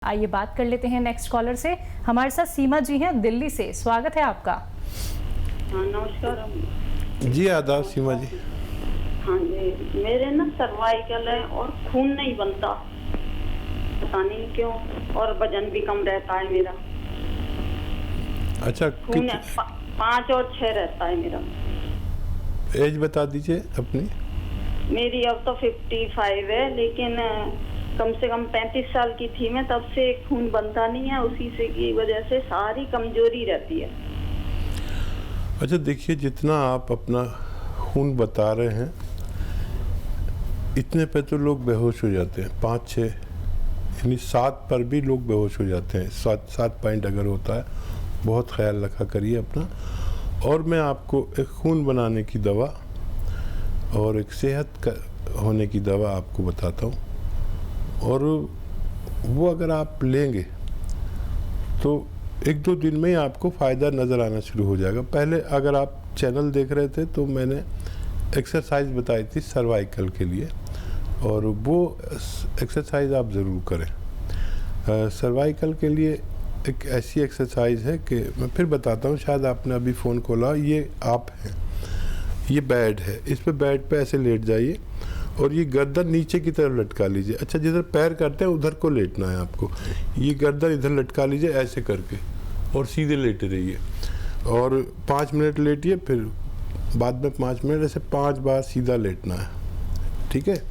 आइए बात कर लेते हैं नेक्स्ट कॉलर से। हमारे साथ सीमा जी हैं दिल्ली से, स्वागत है आपका। हाँ नमस्कार जी, आदाब सीमा जी। हाँ जी, मेरे ना सर्वाइकल है और खून नहीं बनता, पता नहीं क्यों, और वजन भी कम रहता है मेरा। अच्छा, खून 5 और 6 रहता है मेरा। एज बता दीजिए अपनी। मेरी अब तो 55 है, लेकिन कम से कम 35 साल की थी मैं, तब से खून बनता नहीं है। उसी से की वजह से सारी कमजोरी रहती है। अच्छा देखिए, जितना आप अपना खून बता रहे हैं इतने पे तो लोग बेहोश हो जाते हैं। 5-6 यानी 7 पर भी लोग बेहोश हो जाते हैं। 7 पॉइंट अगर होता है, बहुत ख्याल रखा करिए अपना। और मैं आपको एक खून बनाने की दवा और एक सेहत का होने की दवा आपको बताता हूँ, और वो अगर आप लेंगे तो 1-2 दिन में ही आपको फ़ायदा नज़र आना शुरू हो जाएगा। पहले अगर आप चैनल देख रहे थे तो मैंने एक्सरसाइज बताई थी सर्वाइकल के लिए, और वो एक्सरसाइज आप ज़रूर करें। सर्वाइकल के लिए एक ऐसी एक्सरसाइज है कि मैं फिर बताता हूँ, शायद आपने अभी फ़ोन खोला। ये आप हैं, ये बेड है, इस पे बेड पे ऐसे लेट जाइए और ये गर्दन नीचे की तरफ लटका लीजिए। अच्छा, जिधर पैर करते हैं उधर को लेटना है आपको। ये गर्दन इधर लटका लीजिए ऐसे करके, और सीधे लेटे रहिए और 5 मिनट लेटिए। फिर बाद में 5 मिनट, ऐसे 5 बार सीधा लेटना है, ठीक है।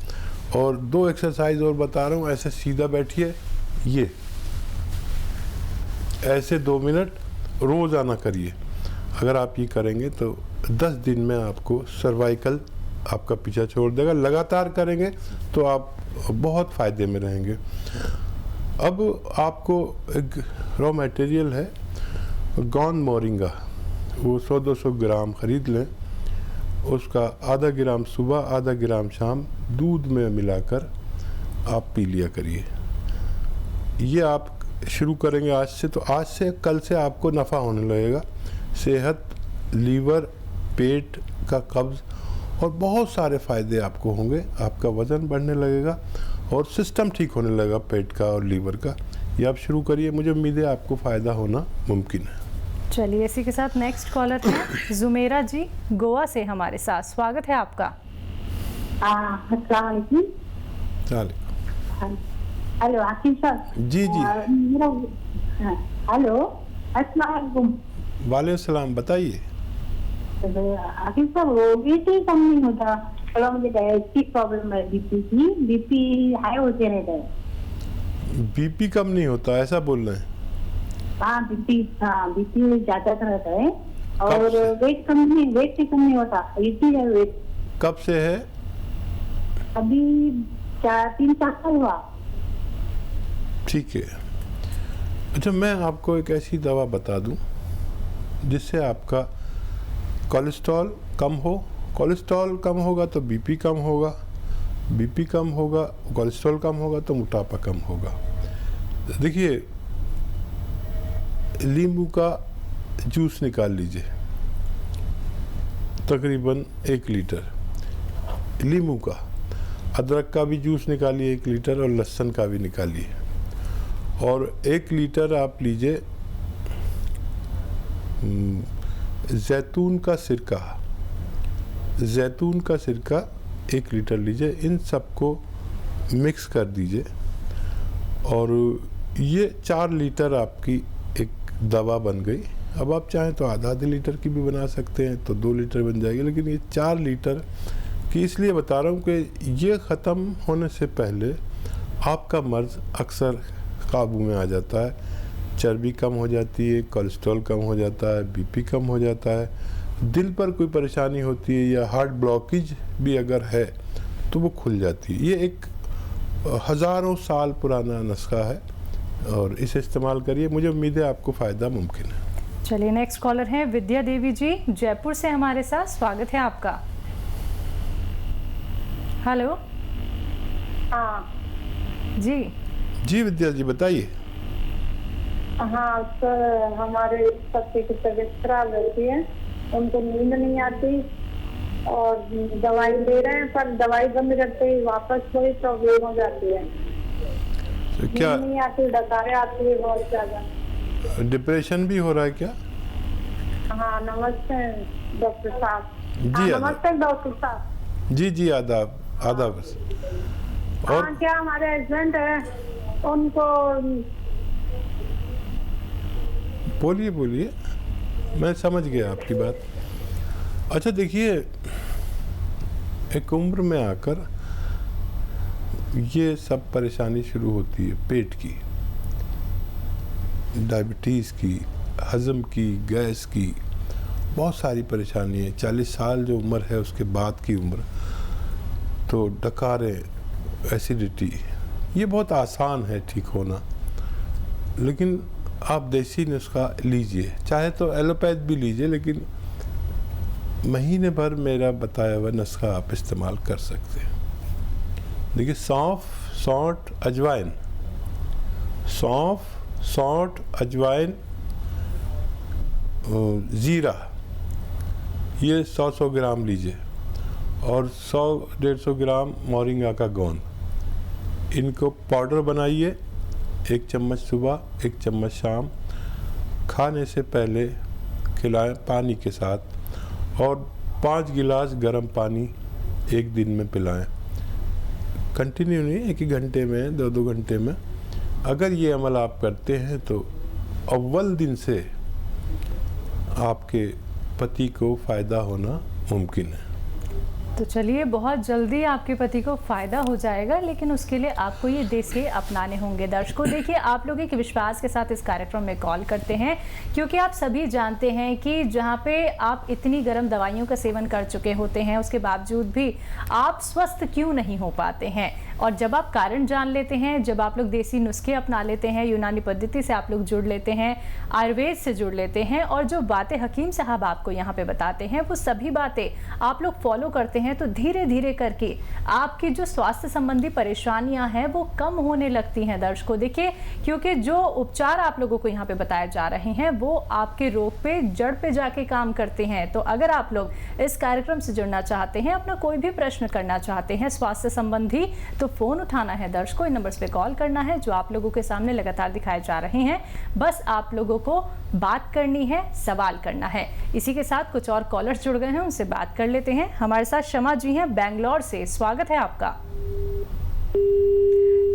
और 2 एक्सरसाइज और बता रहा हूँ। ऐसे सीधा बैठिए, ये ऐसे 2 मिनट रोज़ाना करिए। अगर आप ये करेंगे तो 10 दिन में आपको सर्वाइकल आपका पीछा छोड़ देगा। लगातार करेंगे तो आप बहुत फ़ायदे में रहेंगे। अब आपको एक रॉ मटेरियल है गौन मोरिंगा, वो 100-200 ग्राम ख़रीद लें। उसका आधा ग्राम सुबह, आधा ग्राम शाम दूध में मिलाकर आप पी लिया करिए। ये आप शुरू करेंगे आज से, तो आज से कल से आपको नफ़ा होने लगेगा। सेहत, लीवर, पेट का कब्ज़ और बहुत सारे फ़ायदे आपको होंगे। आपका वज़न बढ़ने लगेगा और सिस्टम ठीक होने लगेगा पेट का और लीवर का। ये आप शुरू करिए, मुझे उम्मीद है आपको फ़ायदा होना मुमकिन है। चलिए, इसी के साथ नेक्स्ट कॉलर है जुमेरा जी, गोवा से हमारे साथ, स्वागत है आपका। अस्सलाम वालेकुम। हेलो आकिब साहब। जी जी, हेलो, अस्सलाम वालेकुम। वालेकुम सलाम, बताइए। आकिब साहब, वो बीपी कम नहीं होता, थोड़ा मुझे डायबिटीज की प्रॉब्लम है, बीपी हाई होते रहता है। बीपी कम नहीं होता, ऐसा बोल रहे हैं? हाँ बीपी ज्यादा रहता है, और वेट कम नहीं होता, 80 है वेट। कब से है? अभी 3-4 साल हुआ। ठीक है। अच्छा, मैं आपको एक ऐसी दवा बता दूं जिससे आपका कोलेस्ट्रॉल कम हो। कोलेस्ट्रॉल कम होगा तो बीपी कम होगा, बीपी कम होगा, कोलेस्ट्रॉल कम होगा तो मोटापा कम होगा। देखिए, नींबू का जूस निकाल लीजिए, तकरीबन 1 लीटर नींबू का। अदरक का भी जूस निकालिए 1 लीटर, और लहसुन का भी निकालिए। और 1 लीटर आप लीजिए जैतून का सिरका 1 लीटर लीजिए। इन सबको मिक्स कर दीजिए, और ये 4 लीटर आपकी एक दवा बन गई। अब आप चाहें तो आधा लीटर की भी बना सकते हैं, तो 2 लीटर बन जाएगी। लेकिन ये 4 लीटर की इसलिए बता रहा हूँ कि ये ख़त्म होने से पहले आपका मर्ज़ अक्सर काबू में आ जाता है। चर्बी कम हो जाती है, कोलेस्ट्रॉल कम हो जाता है, बीपी कम हो जाता है, दिल पर कोई परेशानी होती है या हार्ट ब्लॉकेज भी अगर है तो वो खुल जाती है। ये एक हज़ारों साल पुराना नुस्खा है, और इसे इस्तेमाल करिए। मुझे उम्मीद है आपको फ़ायदा मुमकिन है। चलिए, नेक्स्ट कॉलर हैं विद्या देवी जी, जयपुर से हमारे साथ, स्वागत है आपका। हेलो। हाँ जी विद्या जी, बताइए। हाँ सर, हमारे पति की तबीयत खराब रहती है, उनको नींद नहीं आती, और दवाई ले रहे हैं, पर दवाई बंद करते ही वापस वही प्रॉब्लम हो जाती है। क्या नींद नहीं आती, डकारे आती है बहुत ज्यादा। डिप्रेशन भी हो रहा है क्या? हाँ नमस्ते डॉक्टर साहब। जी, हाँ, आदाब। नमस्ते डॉक्टर साहब। जी जी, आदाब आदाब। बस और हाँ क्या हमारे हस्बैंड है उनको बोलिए बोलिए, मैं समझ गया आपकी बात। अच्छा देखिए, एक उम्र में आकर ये सब परेशानी शुरू होती है, पेट की, डायबिटीज़ की, हज़म की, गैस की, बहुत सारी परेशानी है। 40 साल जो उम्र है उसके बाद की उम्र, तो डकारे, एसिडिटी, ये बहुत आसान है ठीक होना। लेकिन आप देसी नुस्खा लीजिए, चाहे तो एलोपैथ भी लीजिए, लेकिन महीने भर मेरा बताया हुआ नुस्खा आप इस्तेमाल कर सकते हैं। देखिए, सौंफ, सौंठ, अजवाइन, सौंफ, सौंठ, अजवाइन, ज़ीरा, ये 100-100 ग्राम लीजिए, और 100-150 ग्राम मोरिंगा का गोंद। इनको पाउडर बनाइए, 1 चम्मच सुबह, 1 चम्मच शाम, खाने से पहले खिलाएं पानी के साथ, और 5 गिलास गर्म पानी एक दिन में पिलाएं। कंटिन्यू नहीं, 1-1 घंटे में, 2-2 घंटे में। अगर ये अमल आप करते हैं तो अव्वल दिन से आपके पति को फ़ायदा होना मुमकिन है। तो चलिए, बहुत जल्दी आपके पति को फ़ायदा हो जाएगा, लेकिन उसके लिए आपको ये देसी अपनाने होंगे। दर्शकों देखिए, आप लोग एक विश्वास के साथ इस कार्यक्रम में कॉल करते हैं, क्योंकि आप सभी जानते हैं कि जहाँ पे आप इतनी गर्म दवाइयों का सेवन कर चुके होते हैं, उसके बावजूद भी आप स्वस्थ क्यों नहीं हो पाते हैं। और जब आप कारण जान लेते हैं, जब आप लोग देसी नुस्खे अपना लेते हैं, यूनानी पद्धति से आप लोग जुड़ लेते हैं, आयुर्वेद से जुड़ लेते हैं, और जो बातें हकीम साहब आपको यहाँ पे बताते हैं वो सभी बातें आप लोग फॉलो करते हैं, तो धीरे धीरे करके आपकी जो स्वास्थ्य संबंधी परेशानियां हैं वो कम होने लगती हैं। दर्शकों देखिए, क्योंकि जो उपचार आप लोगों को यहाँ पे बताए जा रहे हैं वो आपके रोग पे, जड़ पे जाके काम करते हैं। तो अगर आप लोग इस कार्यक्रम से जुड़ना चाहते हैं, अपना कोई भी प्रश्न करना चाहते हैं स्वास्थ्य संबंधी, तो फोन उठाना है दर्शकों, इन नंबर्स पे कॉल करना है जो आप लोगों के सामने लगातार दिखाए जा रहे हैं। बस आप लोगों को बात करनी है, सवाल करना है। इसी के साथ कुछ और कॉलर्स जुड़ गए हैं, उनसे बात कर लेते हैं। हमारे साथ शमा जी हैं बेंगलोर से, स्वागत है आपका।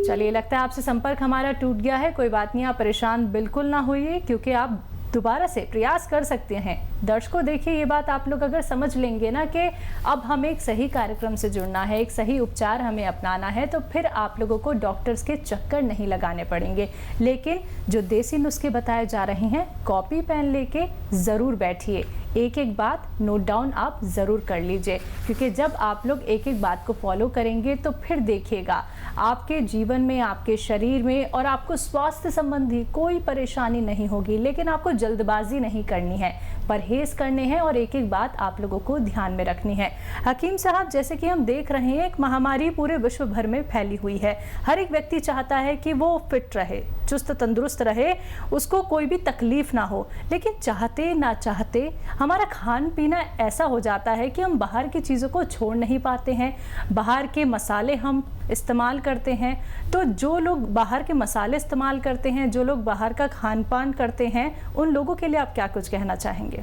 चलिए, लगता है आपसे संपर्क हमारा टूट गया है। कोई बात नहीं, आप परेशान बिल्कुल ना होइए, क्योंकि आप दोबारा से प्रयास कर सकते हैं। दर्शकों देखिए, ये बात आप लोग अगर समझ लेंगे ना कि अब हमें एक सही कार्यक्रम से जुड़ना है, एक सही उपचार हमें अपनाना है, तो फिर आप लोगों को डॉक्टर्स के चक्कर नहीं लगाने पड़ेंगे। लेकिन जो देसी नुस्खे बताए जा रहे हैं, कॉपी पेन लेके ज़रूर बैठिए, एक एक बात नोट डाउन आप ज़रूर कर लीजिए, क्योंकि जब आप लोग एक एक बात को फॉलो करेंगे तो फिर देखिएगा आपके जीवन में, आपके शरीर में और आपको स्वास्थ्य संबंधी कोई परेशानी नहीं होगी। लेकिन आपको जल्दबाजी नहीं करनी है, परहेज करने हैं और एक एक बात आप लोगों को ध्यान में रखनी है। हकीम साहब, जैसे कि हम देख रहे हैं, एक महामारी पूरे विश्व भर में फैली हुई है। हर एक व्यक्ति चाहता है कि वो फिट रहे, चुस्त तंदुरुस्त रहे, उसको कोई भी तकलीफ ना हो। लेकिन चाहते ना चाहते हमारा खान पीना ऐसा हो जाता है कि हम बाहर की चीज़ों को छोड़ नहीं पाते हैं, बाहर के मसाले हम इस्तेमाल करते हैं। तो जो लोग बाहर के मसाले इस्तेमाल करते हैं, जो लोग बाहर का खान पान करते हैं, उन लोगों के लिए आप क्या कुछ कहना चाहेंगे?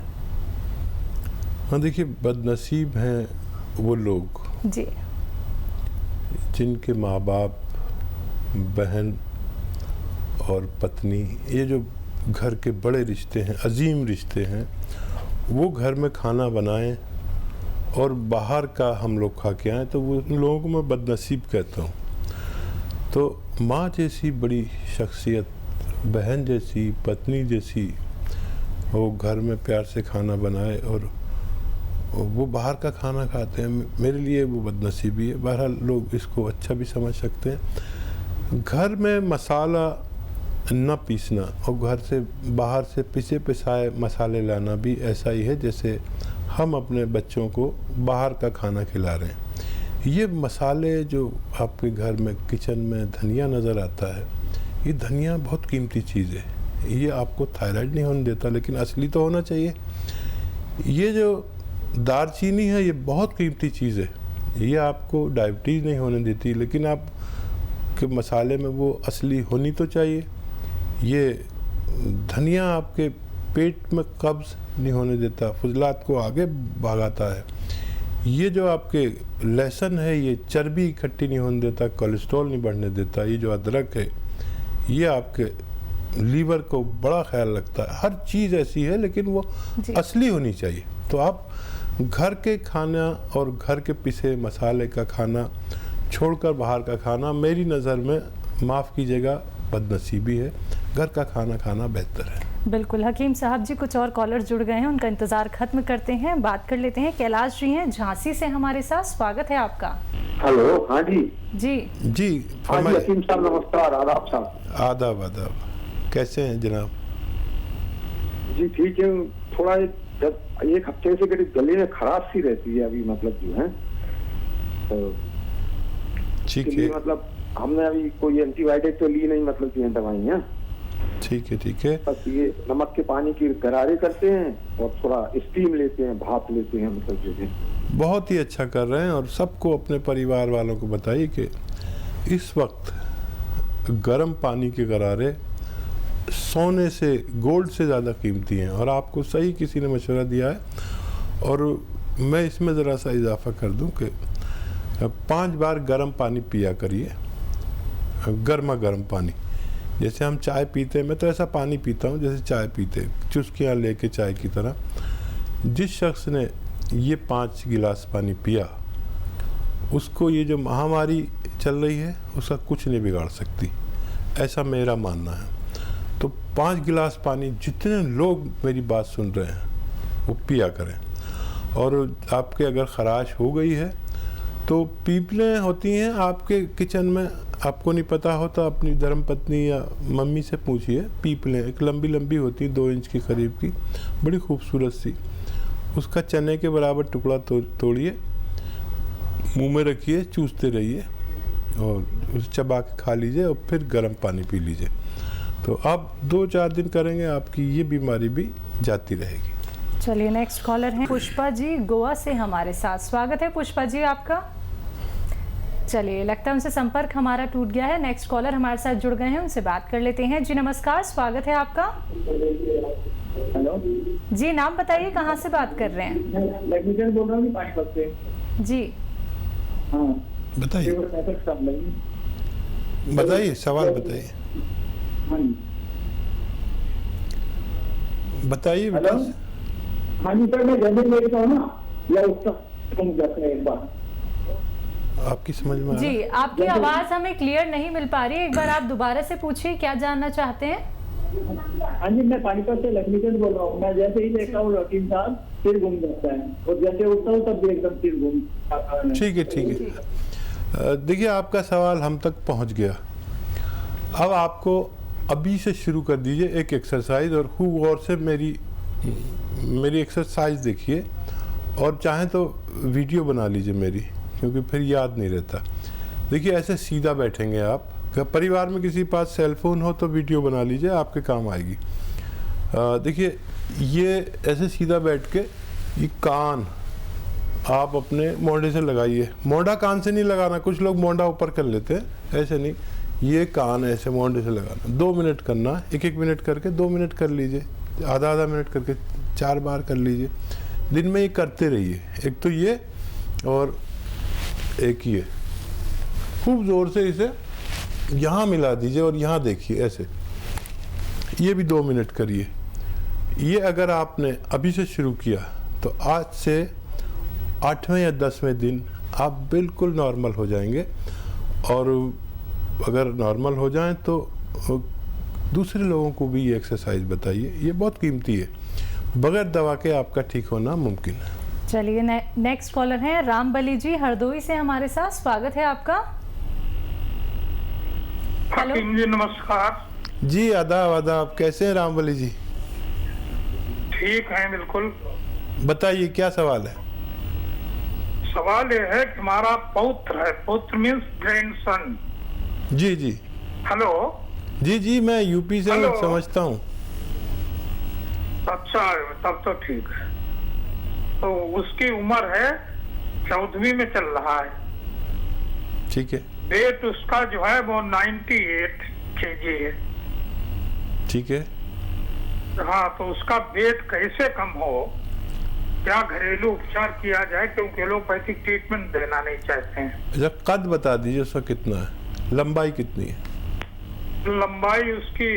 हाँ देखिए, बदनसीब हैं वो लोग जी, जिनके माँ बाप, बहन और पत्नी, ये जो घर के बड़े रिश्ते हैं, अजीम रिश्ते हैं, वो घर में खाना बनाएं और बाहर का हम लोग खा के आएँ, तो वो उन लोगों को मैं बदनसीब कहता हूँ। तो माँ जैसी बड़ी शख्सियत, बहन जैसी, पत्नी जैसी, वो घर में प्यार से खाना बनाए और वो बाहर का खाना खाते हैं, मेरे लिए वो बदनसीबी है। बहरहाल लोग इसको अच्छा भी समझ सकते हैं। घर में मसाला न पीसना और घर से बाहर से पिसे पिसाए मसाले लाना भी ऐसा ही है जैसे हम अपने बच्चों को बाहर का खाना खिला रहे हैं। ये मसाले जो आपके घर में किचन में धनिया नज़र आता है, ये धनिया बहुत कीमती चीज़ है। ये आपको थायराइड नहीं होने देता, लेकिन असली तो होना चाहिए। ये जो दालचीनी है, ये बहुत कीमती चीज़ है। ये आपको डायबिटीज़ नहीं होने देती, लेकिन आप कि मसाले में वो असली होनी तो चाहिए। ये धनिया आपके पेट में कब्ज़ नहीं होने देता, फुजलात को आगे भागाता है। ये जो आपके लहसुन है ये चर्बी इकट्ठी नहीं होने देता, कोलेस्ट्रॉल नहीं बढ़ने देता। ये जो अदरक है ये आपके लीवर को बड़ा ख्याल रखता है। हर चीज़ ऐसी है लेकिन वो असली होनी चाहिए। तो आप घर के खाना और घर के पिसे मसाले का खाना छोड़कर बाहर का खाना, मेरी नज़र में, माफ़ कीजिएगा, बदनसीबी है। घर का खाना खाना बेहतर है। बिल्कुल। हकीम साहब जी, कुछ और कॉलर जुड़ गए हैं, उनका इंतजार खत्म करते हैं, बात कर लेते हैं। कैलाश जी हैं झांसी से हमारे साथ, स्वागत है आपका। हेलो, हाँ जी जी हाँ जी, हकीम साहब नमस्कार। आदाब साहब। आदाब आदाब, कैसे हैं जनाब? जी ठीक है। थोड़ा जब एक हफ्ते से करीब गले में खराश सी रहती है अभी, मतलब जो है तो ठीक है, मतलब हमने अभी कोई एंटीबायोटिक तो ली नहीं, मतलब जो है दवाइयाँ। ठीक है। बस ये नमक के पानी की गरारे करते हैं और थोड़ा स्टीम लेते हैं, भाप लेते हैं, मतलब जो है। बहुत ही अच्छा कर रहे हैं। और सबको, अपने परिवार वालों को बताइए कि इस वक्त गर्म पानी के गरारे सोने से, गोल्ड से ज़्यादा कीमती हैं। और आपको सही किसी ने मशवरा दिया है। और मैं इसमें ज़रा सा इजाफा कर दूं कि 5 बार गर्म पानी पिया करिए, गर्मा गर्म पानी। जैसे हम चाय पीते हैं, मैं तो ऐसा पानी पीता हूँ जैसे चाय पीते, चुस्कियाँ लेके चाय की तरह। जिस शख्स ने ये 5 गिलास पानी पिया, उसको ये जो महामारी चल रही है उसका कुछ नहीं बिगाड़ सकती, ऐसा मेरा मानना है। तो 5 गिलास पानी जितने लोग मेरी बात सुन रहे हैं वो पिया करें। और आपके अगर खराश हो गई है तो पीपलें होती हैं आपके किचन में, आपको नहीं पता होता, अपनी धर्मपत्नी या मम्मी से पूछिए। पीपलें एक लंबी लंबी होती, 2 इंच के करीब की, बड़ी खूबसूरत सी। उसका चने के बराबर टुकड़ा तोड़िए, मुंह में रखिए, चूसते रहिए और उसे चबा के खा लीजिए और फिर गर्म पानी पी लीजिए। तो आप 2-4 दिन करेंगे, आपकी ये बीमारी भी जाती रहेगी। चलिए, नेक्स्ट कॉलर हैं पुष्पा जी गोवा से हमारे साथ, स्वागत है पुष्पा जी आपका। चलिए, लगता है उनसे संपर्क हमारा टूट गया है। नेक्स्ट कॉलर हमारे साथ जुड़ गए हैं, उनसे बात कर लेते हैं। जी नमस्कार, स्वागत है आपका। हेलो जी, नाम बताइए, कहाँ से बात कर रहे हैं? मैं बोल रहा हूँ पानीपत से। जी हाँ बताइए, बताइए सवाल बताइए। हाँ जी बताइए। हाँ जी सर, मैं जल्दी लेता हूँ ना, या उसका एक बार आपकी समझ में जी, आपकी आवाज हमें क्लियर नहीं मिल पा रही है, एक बार आप दोबारा से पूछिए, क्या जानना चाहते हैं? हाँ जी, मैं पानीपत से लक्ष्मीचंद बोल रहा हूँ। मैं जैसे ही देखता हूँ वकील साहब सिर घूम जाता है, और जैसे उठता हूँ तब भी एकदम सिर घूम। ठीक है। देखिए, आपका सवाल हम तक पहुंच गया। अब आपको अभी से शुरू कर दीजिए एक एक्सरसाइज, और खूब गौर से मेरी एक्सरसाइज देखिए, और चाहें तो वीडियो बना लीजिए मेरी, क्योंकि फिर याद नहीं रहता। देखिए, ऐसे सीधा बैठेंगे आप। परिवार में किसी के पास सेलफोन हो तो वीडियो बना लीजिए, आपके काम आएगी। देखिए, ये ऐसे सीधा बैठ के ये कान आप अपने मोढ़े से लगाइए। मोढ़ा कान से नहीं लगाना, कुछ लोग मोढ़ा ऊपर कर लेते हैं, ऐसे नहीं। ये कान ऐसे मोढ़े से लगाना, 2 मिनट करना, 1-1 मिनट करके 2 मिनट कर लीजिए, आधा मिनट करके 4 बार कर लीजिए। दिन में ये करते रहिए। एक तो ये, और एक ये, खूब ज़ोर से इसे यहाँ मिला दीजिए और यहाँ देखिए ऐसे। ये भी 2 मिनट करिए। ये अगर आपने अभी से शुरू किया तो आज से 8वें या 10वें दिन आप बिल्कुल नॉर्मल हो जाएंगे। और अगर नॉर्मल हो जाएं तो दूसरे लोगों को भी ये एक्सरसाइज बताइए, ये बहुत कीमती है। बगैर दवा के आपका ठीक होना मुमकिन है। चलिए, नेक्स्ट कॉलर हैं रामबली जी हरदोई से हमारे साथ, स्वागत है आपका। हेलो जी, नमस्कार जी। आदाब, कैसे हैं रामबली जी? ठीक है, बिल्कुल। बताइए, क्या सवाल है? सवाल ये है कि हमारा पौत्र है, पौत्र मीन्स ग्रैंडसन। जी। हेलो जी, मैं यूपी से समझता हूँ। अच्छा, तब तो ठीक है। तो उसकी उम्र है 14वीं में चल रहा है। ठीक है। वेट उसका जो है वो 98 kg है। ठीक है, हाँ, तो उसका वेट कैसे कम हो, क्या घरेलू उपचार किया जाए, क्योंकि एलोपैथिक ट्रीटमेंट देना नहीं चाहते हैं। अच्छा, कद बता दीजिए उसका कितना है, लंबाई कितनी है? लंबाई उसकी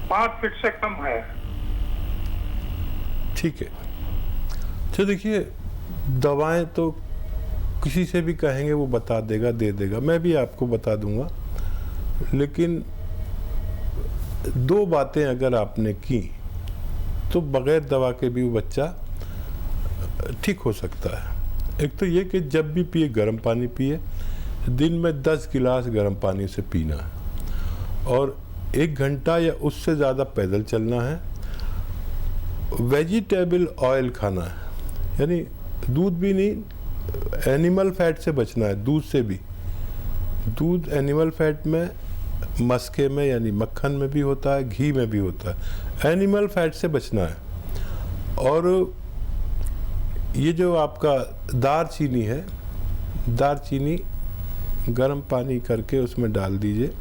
5 फीट से कम है। ठीक है। तो देखिए, दवाएं तो किसी से भी कहेंगे वो बता देगा, दे देगा, मैं भी आपको बता दूंगा, लेकिन 2 बातें अगर आपने की तो बगैर दवा के भी वो बच्चा ठीक हो सकता है। एक तो ये कि जब भी पिए गर्म पानी पिए, दिन में 10 गिलास गर्म पानी से पीना है, और 1 घंटा या उससे ज़्यादा पैदल चलना है। वेजिटेबल ऑयल खाना है, यानी दूध भी नहीं, एनिमल फैट से बचना है, दूध से भी। दूध एनिमल फैट में, मस्के में यानी मक्खन में भी होता है, घी में भी होता है, एनिमल फैट से बचना है। और ये जो आपका दालचीनी है, दालचीनी गर्म पानी करके उसमें डाल दीजिए,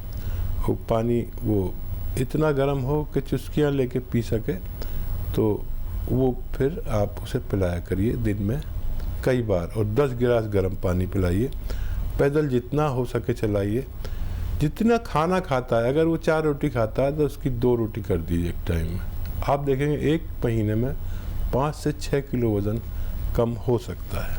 वो पानी वो इतना गर्म हो कि चुस्कियाँ लेके पी सके, तो वो फिर आप उसे पिलाया करिए दिन में कई बार, और 10 गिलास गर्म पानी पिलाइए। पैदल जितना हो सके चलाइए। जितना खाना खाता है, अगर वो 4 रोटी खाता है तो उसकी 2 रोटी कर दीजिए एक टाइम में। आप देखेंगे 1 महीने में 5 से 6 किलो वज़न कम हो सकता है।